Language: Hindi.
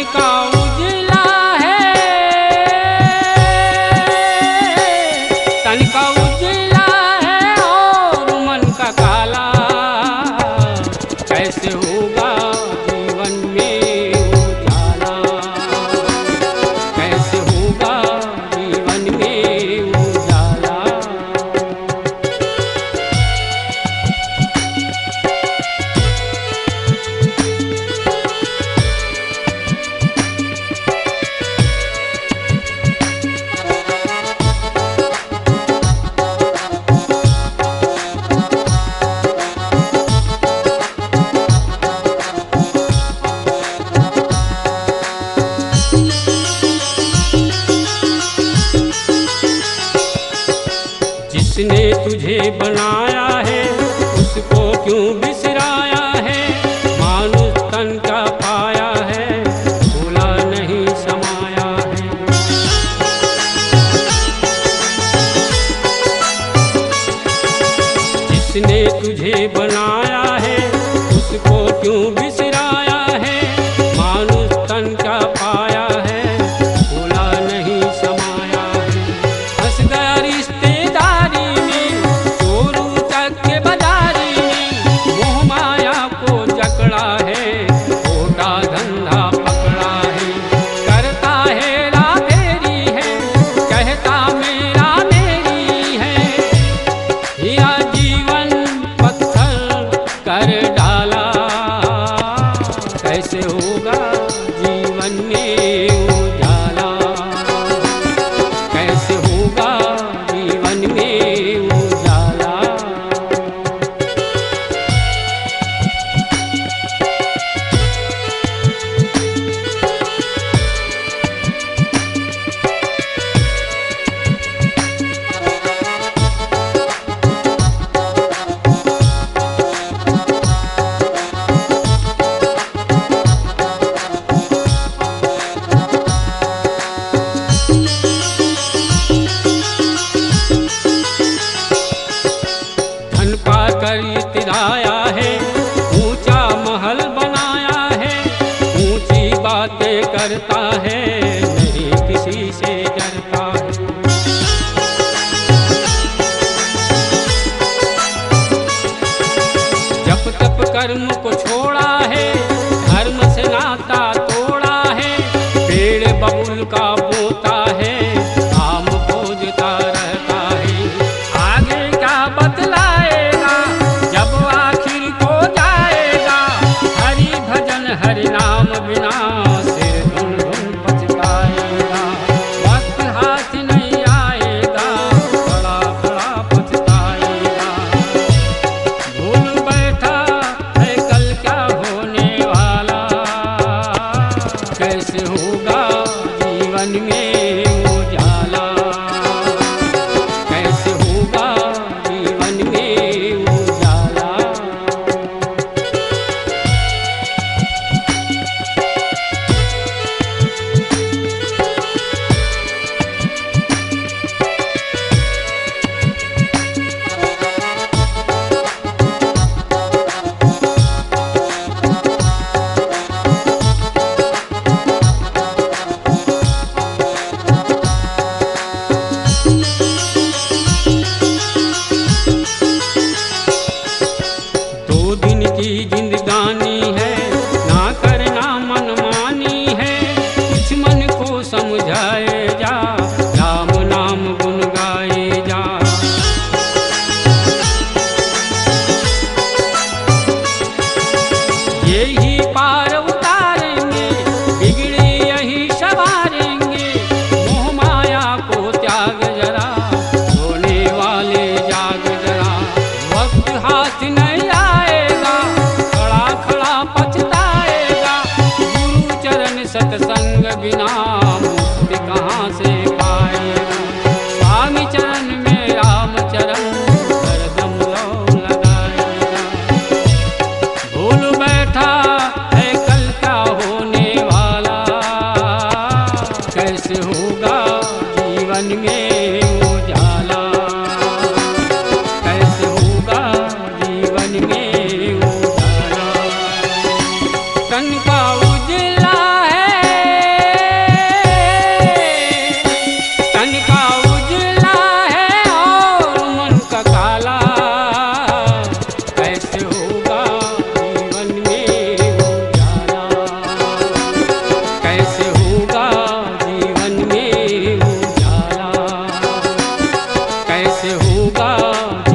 तन का उजला है, तन का उजला है और मन का काला। कैसे होगा जीवन में उजाला, कैसे होगा जीवन में उजाला। जिसने तुझे बनाया है उसको क्यों बिसराया है। मानुष तन का पाया है भूला नहीं समाया है। जिसने तुझे बनाया है उसको क्यों बिसराया है। मानुष तन का पाया है भूला नहीं समाया है। हंस गया रिश्तेदारी में, चोरू तक के बाजारी में, मोह माया को जकड़ा है, छोटा धंधा पकड़ा है। करता है राफेरी है, कहता मेरा मेरी है। या जीवन पत्थर कर डाला, कैसे होगा जीवन में उजाला, कैसे होगा जीवन में उजाला। धन पाकर इतराया है, ऊंचा महल बनाया है। ऊंची बातें करता है, नहीं किसी से डरता है। जप तप कर्म को छोड़ा है, धर्म से नाता तोड़ा है। पेड़ बबुल का बोता है, आम खोजता रहता है। आगे क्या बतलाएगा जब आखिर को जाएगा। हरि भजन हरि नाम बिना सिर धुन धुन पछताएगा। वक्त हाथ नहीं आएगा, बड़ा बड़ा पछताएगा। भूल बैठा है कल क्या होने वाला, कैसे होगा जीवन में उजाला, कैसे होगा जीवन में उजाला। दो दिन की जिंदगानी है, ना करना मनमानी है। कुछ मन को समझाए जा, राम नाम गुन गाए जा। यही पार उतारेंगे, बिगड़े यही संवारेंगे। मोह माया को त्याग जरा, रोने वाले जाग जरा। वक्त हाथ नहीं आएगा, खड़ा खड़ा पछताएगा। गुरु चरण सत्संग बिना मुक्ति कहाँ से पाएगा। स्वामी चरण में राम चरण हरदम लो लगाएगा। भूल बैठा है कल क्या होने वाला, कैसे होगा जीवन में उजाला, कैसे होगा जीवन में उजाला। तन का उजला है, होगा